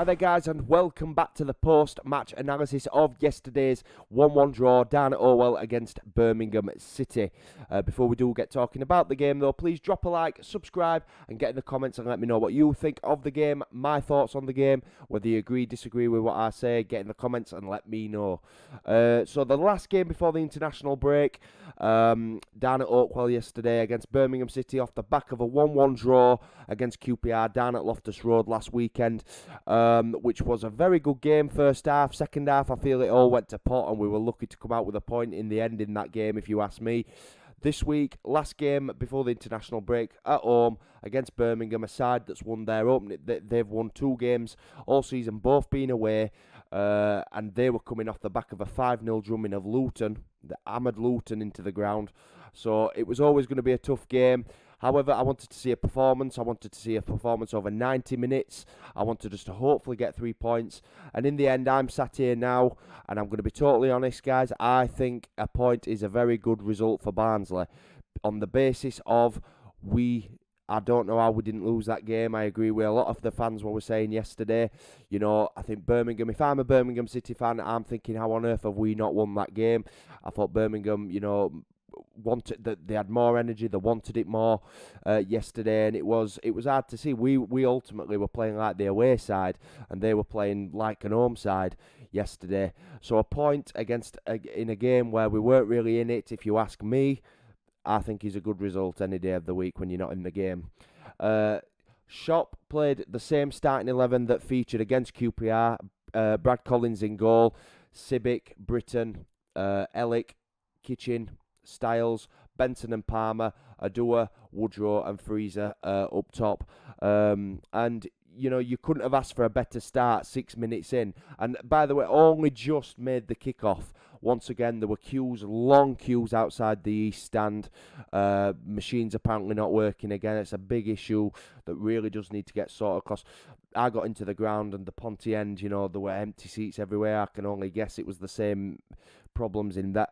Hi there guys, and welcome back to the post-match analysis of yesterday's 1-1 draw down at Orwell against Birmingham City. Before we do get talking about the game though, please drop a like, subscribe and get in the comments and let me know what you think of the game, my thoughts on the game, whether you agree, disagree with what I say, get in the comments and let me know. So the last game before the international break, down at Oakwell yesterday against Birmingham City off the back of a 1-1 draw against QPR down at Loftus Road last weekend. Which was a very good game first half. Second half, I feel it all went to pot and we were lucky to come out with a point in the end in that game, if you ask me. This week, last game before the international break at home against Birmingham, a side that's won their opening. They've won 2 games all season, both being away, and they were coming off the back of a 5-0 drumming of Luton. They hammered Luton into the ground, so it was always going to be a tough game. However, I wanted to see a performance. I wanted to see a performance over 90 minutes. I wanted us to hopefully get 3 points. And in the end, I'm sat here now, and I'm going to be totally honest, guys. I think a point is a very good result for Barnsley. On the basis of I don't know how we didn't lose that game. I agree with a lot of the fans what were saying yesterday. You know, I think Birmingham, if I'm a Birmingham City fan, I'm thinking, how on earth have we not won that game? I thought Birmingham, you know, wanted that they had more energy, they wanted it more yesterday, and it was hard to see. We ultimately were playing like the away side and they were playing like an home side yesterday. So a point in a game where we weren't really in it, if you ask me, I think is a good result any day of the week when you're not in the game. Shop played the same starting 11 that featured against QPR. Brad Collins in goal, Sibic, Britton, Ellick, Kitchen, Styles, Benson and Palmer, Adua, Woodrow and Freezer up top. And, you know, you couldn't have asked for a better start 6 minutes in. And, by the way, only just made the kickoff. Once again, there were queues, long queues outside the East Stand. Machines apparently not working again. It's a big issue that really does need to get sorted. Because I got into the ground and the Ponty end, you know, there were empty seats everywhere. I can only guess it was the same problems in that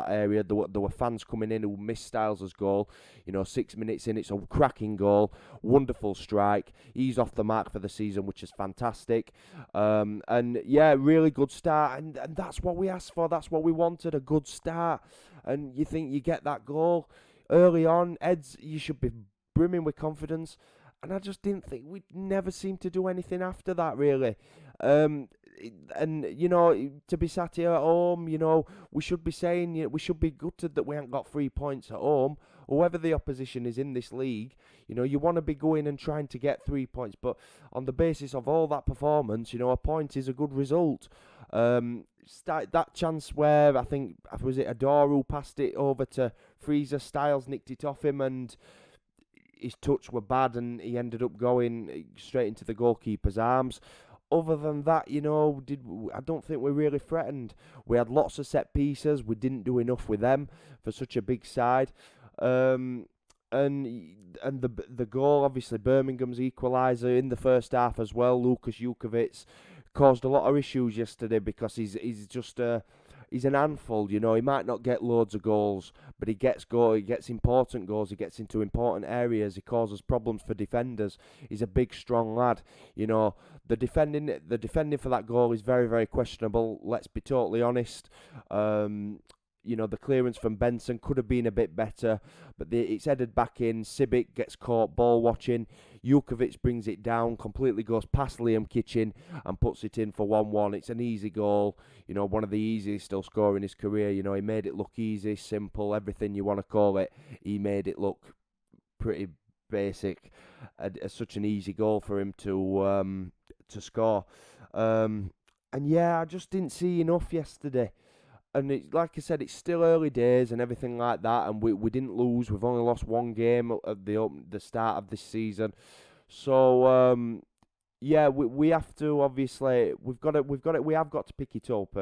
area. There were fans coming in who missed Styles' goal. You know, 6 minutes in, it's a cracking goal, wonderful strike. He's off the mark for the season, which is fantastic. And yeah, really good start, and that's what we asked for. That's what we wanted, a good start. And you think you get that goal early on, Eds, you should be brimming with confidence. And I just didn't think, we never seemed to do anything after that, really. And, you know, to be sat here at home, you know, we should be saying, you know, we should be gutted that we haven't got 3 points at home. Whoever the opposition is in this league, you know, you want to be going and trying to get 3 points. But on the basis of all that performance, you know, a point is a good result. That chance where, I think, was it Adore who passed it over to Freezer, Styles nicked it off him and his touch were bad and he ended up going straight into the goalkeeper's arms. Other than that, you know, I don't think we really threatened. We had lots of set pieces. We didn't do enough with them for such a big side. And the goal, obviously, Birmingham's equaliser in the first half as well. Jutkiewicz caused a lot of issues yesterday because he's just he's an handful, you know. He might not get loads of goals, but he gets important goals, he gets into important areas, he causes problems for defenders. He's a big, strong lad. You know, the defending for that goal is very, very questionable, let's be totally honest. You know, the clearance from Benson could have been a bit better, but it's headed back in. Sibic gets caught ball watching. Jutkiewicz brings it down, completely goes past Liam Kitchen and puts it in for 1-1. It's an easy goal, you know, one of the easiest he'll score in his career. You know, he made it look easy, simple, everything you want to call it. He made it look pretty basic. Such an easy goal for him to score. And yeah, I just didn't see enough yesterday. And like I said, it's still early days and everything like that, and we didn't lose. We've only lost 1 game at the start of this season, so yeah, we have to, obviously, we have got to pick it up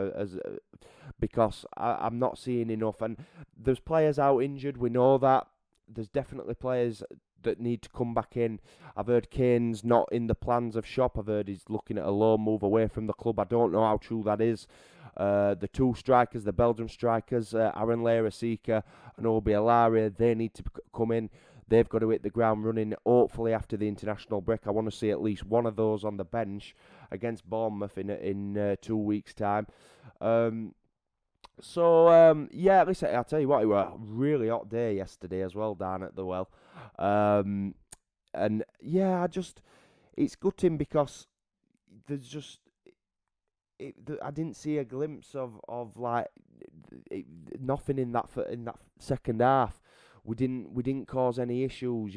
because I'm not seeing enough, and there's players out injured. We know that. There's definitely players that need to come back in. I've heard Kane's not in the plans of Shop. I've heard he's looking at a loan move away from the club. I don't know how true that is. The 2 strikers, the Belgium strikers, Aaron Lera-Sika and Obi Alaria, they need to come in. they've got to hit the ground running. Hopefully after the international break, I want to see at least one of those on the bench against Bournemouth in 2 weeks' time. Yeah, listen, I'll tell you what, it was a really hot day yesterday as well down at the Well. And yeah, it's gutting because there's just I didn't see a glimpse of like nothing in that second half. We didn't cause any issues.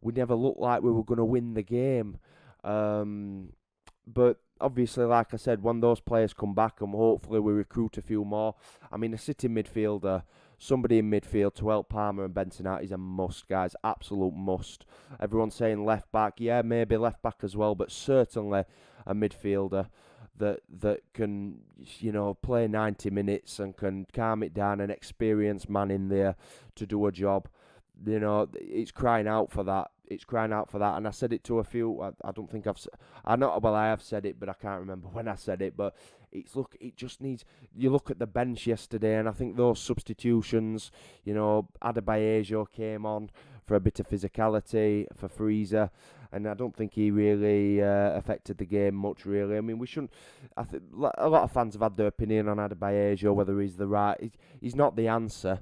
We never looked like we were going to win the game. But obviously, like I said, when those players come back and hopefully we recruit a few more. I mean, a sitting midfielder, somebody in midfield to help Palmer and Benson out is a must, guys. Absolute must. Everyone's saying left back. Yeah, maybe left back as well, but certainly a midfielder that can, play 90 minutes and can calm it down, an experienced man in there to do a job. It's crying out for that. It's crying out for that. And I said it to a few. I don't think I have said it, but I can't remember when I said it. But it just needs. You look at the bench yesterday, and I think those substitutions. Adebayo came on for a bit of physicality for Freezer, and I don't think he really affected the game much. Really, I mean, we shouldn't. I think a lot of fans have had their opinion on Adebayo, whether he's the right. He's not the answer.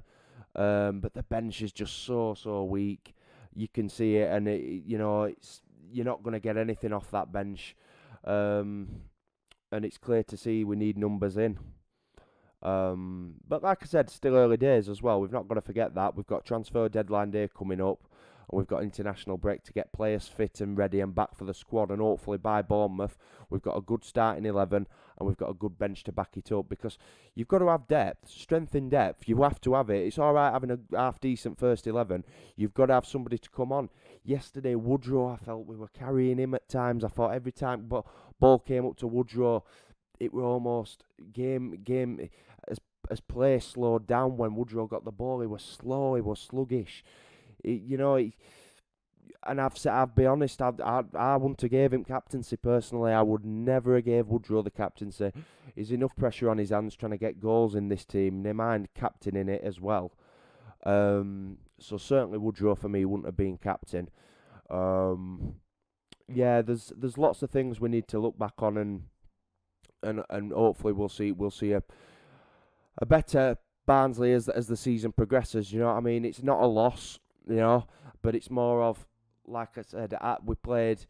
But the bench is just so weak. You can see it, and you're not going to get anything off that bench. And it's clear to see we need numbers in. But like I said, still early days as well. We've not got to forget that. We've got transfer deadline day coming up, and we've got international break to get players fit and ready and back for the squad. And hopefully by Bournemouth, we've got a good starting 11 and we've got a good bench to back it up, because you've got to have depth, strength in depth. You have to have it. It's all right having a half-decent first 11. You've got to have somebody to come on. Yesterday, Woodrow, I felt we were carrying him at times. I thought every time ball came up to Woodrow, it were almost game as play slowed down when Woodrow got the ball. He was slow, he was sluggish. And I'll be honest, I wouldn't have gave him captaincy personally. I would never have gave Woodrow the captaincy. There's enough pressure on his hands trying to get goals in this team. Never mind captaining it as well. So certainly Woodrow for me wouldn't have been captain. Yeah, there's lots of things we need to look back on, and hopefully we'll see a better Barnsley as the season progresses. You know what I mean? It's not a loss, but it's more of, like I said, we played.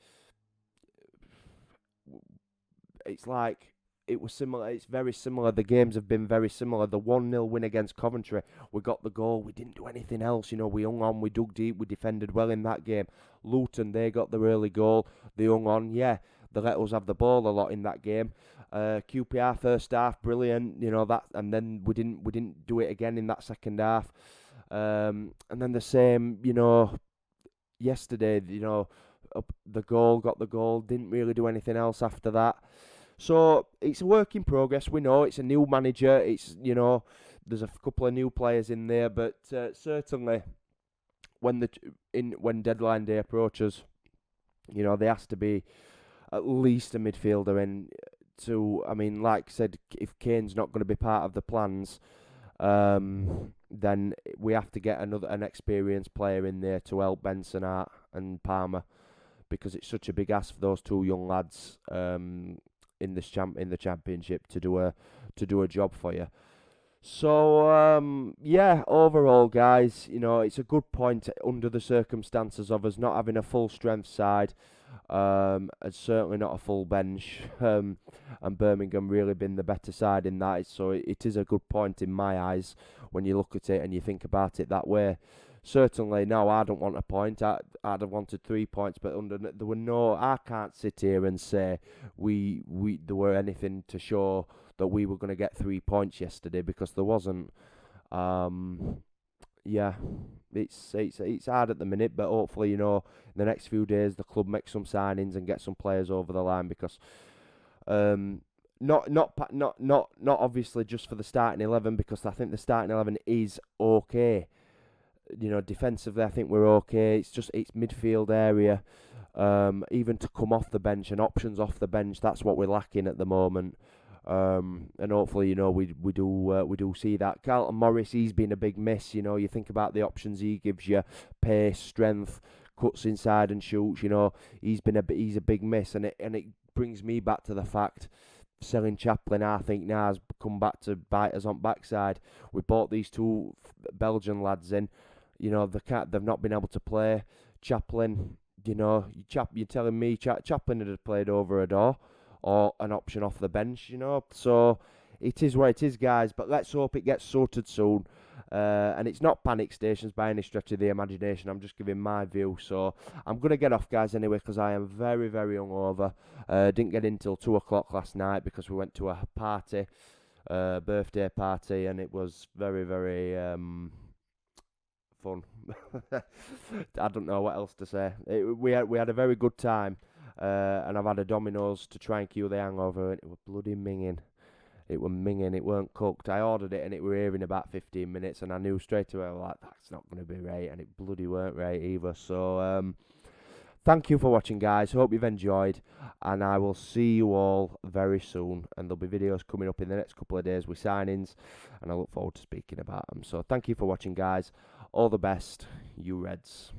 It's like it was similar. It's very similar. The games have been very similar. The 1-0 win against Coventry, we got the goal. We didn't do anything else. We hung on. We dug deep. We defended well in that game. Luton, they got the early goal. They hung on. Yeah, they let us have the ball a lot in that game. QPR first half, brilliant. That, and then we didn't do it again in that second half. And then the same, yesterday, the goal, got the goal, didn't really do anything else after that. So it's a work in progress. We know it's a new manager. It's, there's a couple of new players in there, but certainly when deadline day approaches, there has to be at least a midfielder in. I mean, like I said, if Kane's not going to be part of the plans, then we have to get an experienced player in there to help Benson out and Palmer, because it's such a big ask for those two young lads in the championship to do a job for you. So yeah, overall, guys, it's a good point under the circumstances of us not having a full strength side. And certainly not a full bench, and Birmingham really been the better side in that. So it is a good point in my eyes when you look at it and you think about it that way. Certainly, no, I don't want a point. I'd have wanted 3 points, but there were no. I can't sit here and say there were anything to show that we were going to get 3 points yesterday, because there wasn't. Yeah, it's hard at the minute, but hopefully, in the next few days the club makes some signings and get some players over the line, because not obviously just for the starting 11, because I think the starting 11 is okay. Defensively I think we're okay. It's midfield area, even to come off the bench and options off the bench. That's what we're lacking at the moment. And hopefully, we do see that. Carlton Morris, he's been a big miss. You think about the options he gives you: pace, strength, cuts inside and shoots. He's a big miss, and it brings me back to the fact selling Chaplin, I think, now has come back to bite us on backside. We bought these two Belgian lads in. They've not been able to play. Chaplin, you're telling me Chaplin had played over a door or an option off the bench, So it is what it is, guys. But let's hope it gets sorted soon. And it's not panic stations by any stretch of the imagination. I'm just giving my view. So I'm going to get off, guys, anyway, because I am very, very hungover. Didn't get in till 2 o'clock last night because we went to a party, birthday party, and it was very, very fun. I don't know what else to say. We had a very good time, and I've had a Domino's to try and cure the hangover, and it was bloody minging. It was minging, it weren't cooked. I ordered it and it were here in about 15 minutes, and I knew straight away, like, that's not going to be right, and it bloody weren't right either. So, thank you for watching, guys. Hope you've enjoyed, and I will see you all very soon. And there'll be videos coming up in the next couple of days with signings, and I look forward to speaking about them. So, thank you for watching, guys. All the best, you Reds.